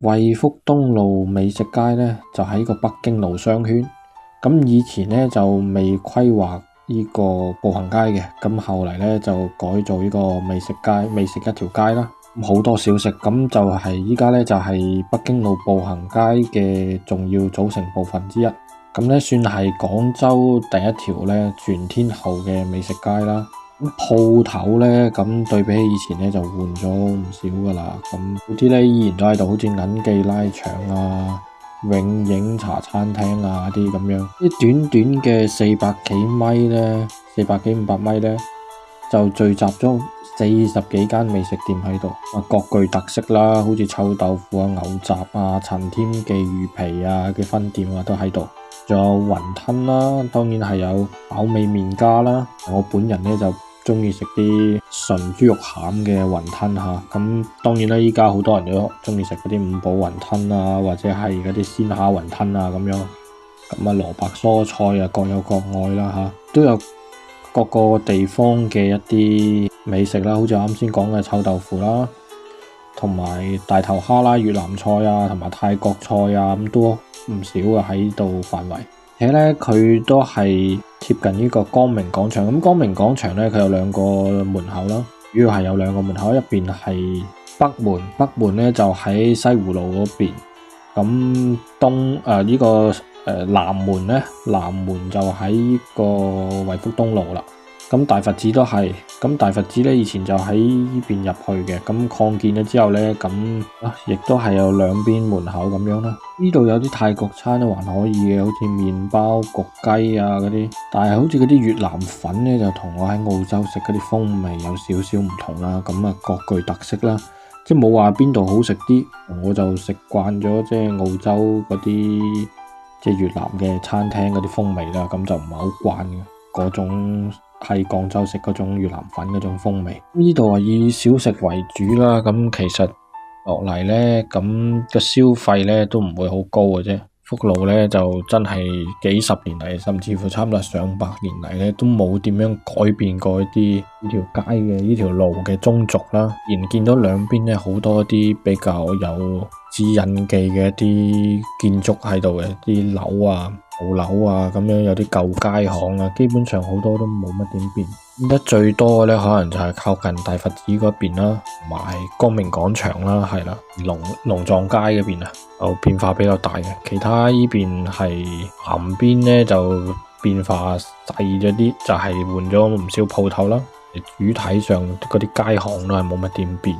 惠福東路美食街呢，就喺個北京路商圈。咁以前呢，就未規劃呢個步行街嘅，咁後嚟呢，就改做呢個美食街，美食一條街啦。好多小食，咁就係依家呢，就係北京路步行街嘅重要組成部分之一。咁呢，算係廣州第一條呢全天候嘅美食街啦。咁鋪頭呢，咁對比起以前呢，就換咗唔少噶啦。咁嗰啲呢，依然都喺度，好似銀記拉腸啊、永影茶餐廳啊啲咁樣。啲短短嘅400幾米呢，400幾500米呢，就聚集咗40幾間美食店喺度，各具特色啦，好似臭豆腐啊、牛雜啊、陳添記魚皮啊嘅分店啊都喺度。仲有雲吞啦，當然係有飽味麵家啦。我本人呢，就中意食啲純豬肉餡嘅雲吞吓，咁當然啦，依家好多人都中意食嗰啲五寶雲吞啊，或者係嗰啲鮮蝦雲吞啊咁樣。咁啊，蘿蔔蔬菜啊各有各愛啦吓，都有各個地方嘅一啲美食啦，好似啱先講嘅臭豆腐啦，同埋大頭蝦啦、越南菜啊，同埋泰國菜啊，咁都唔少啊喺度範圍。而且咧，佢都係貼近呢個光明廣場。咁光明廣場咧，佢有兩個門口啦，主要係有兩個門口，一邊係北門，北門咧就喺西湖路嗰邊。咁呢個南門咧，南門就喺呢個惠福東路啦。咁大佛寺都係，咁大佛寺咧以前就喺呢邊入去嘅，咁擴建咗之後咧，咁亦都係有兩邊門口咁樣啦。呢度有啲泰國餐都還可以嘅，好似麵包、焗雞啊嗰啲，但係好似嗰啲越南粉咧就同我喺澳洲食嗰啲風味有少少唔同啦。咁啊各具特色啦，即係冇話邊度好食啲，我就食慣咗即係澳洲嗰啲即係越南嘅餐廳嗰啲風味啦，咁就唔係好慣嘅嗰種。喺廣州食嗰種越南粉嗰種風味，呢度係以小食為主啦。咁其實落嚟呢，咁個消費呢都唔會好高嘅啫。福路呢就真係幾十年嚟，甚至乎差唔多上百年嚟呢，都冇點樣改變過一啲呢條街嘅呢條路嘅中軸啦。然見到兩邊呢好多啲比較有指引記嘅一啲建築喺度嘅啲樓啊。舊樓啊，咁樣有啲舊街巷啊，基本上好多都冇乜點變。變得最多嘅咧，可能就係靠近大佛寺嗰邊啦，同埋光明廣場啦，係啦，龍藏街嗰邊啊，就變化比較大嘅。其他呢邊係南邊咧就變化細咗啲，就係換咗唔少鋪頭啦。主體上嗰啲街巷都係冇乜點變。